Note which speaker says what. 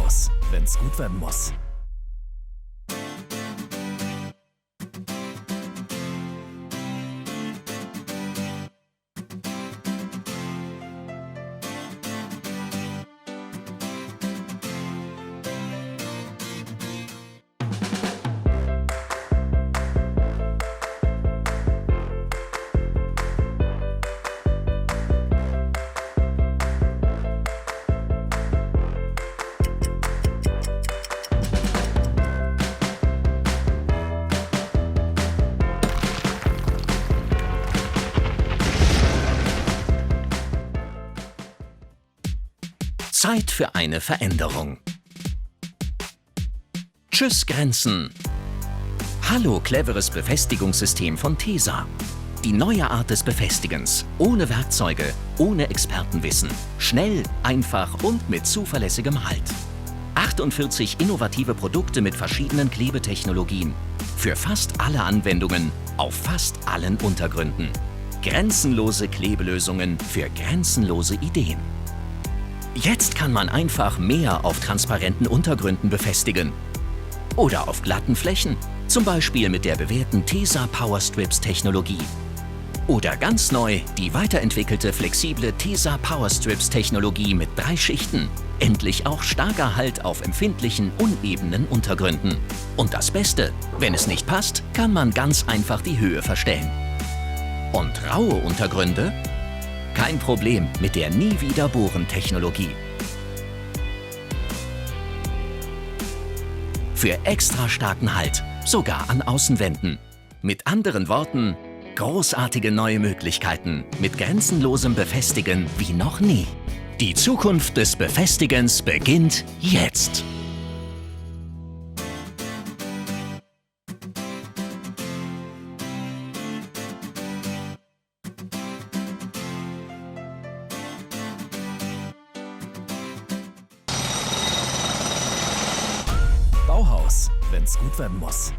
Speaker 1: Bauhaus, wenn's gut werden muss.
Speaker 2: Zeit für eine Veränderung. Tschüss Grenzen. Hallo cleveres Befestigungssystem von Tesa. Die neue Art des Befestigens. Ohne Werkzeuge, ohne Expertenwissen. Schnell, einfach und mit zuverlässigem Halt. 48 innovative Produkte mit verschiedenen Klebetechnologien. Für fast alle Anwendungen, auf fast allen Untergründen. Grenzenlose Klebelösungen für grenzenlose Ideen. Jetzt kann man einfach mehr auf transparenten Untergründen befestigen. Oder auf glatten Flächen, zum Beispiel mit der bewährten Tesa Powerstrips Technologie. Oder ganz neu die weiterentwickelte flexible Tesa Powerstrips Technologie mit 3 Schichten. Endlich auch starker Halt auf empfindlichen, unebenen Untergründen. Und das Beste, wenn es nicht passt, kann man ganz einfach die Höhe verstellen. Und raue Untergründe? Kein Problem mit der Nie-wieder-Bohren-Technologie. Für extra starken Halt, sogar an Außenwänden. Mit anderen Worten, großartige neue Möglichkeiten mit grenzenlosem Befestigen wie noch nie. Die Zukunft des Befestigens beginnt jetzt.
Speaker 1: Bauhaus, wenn's gut werden muss.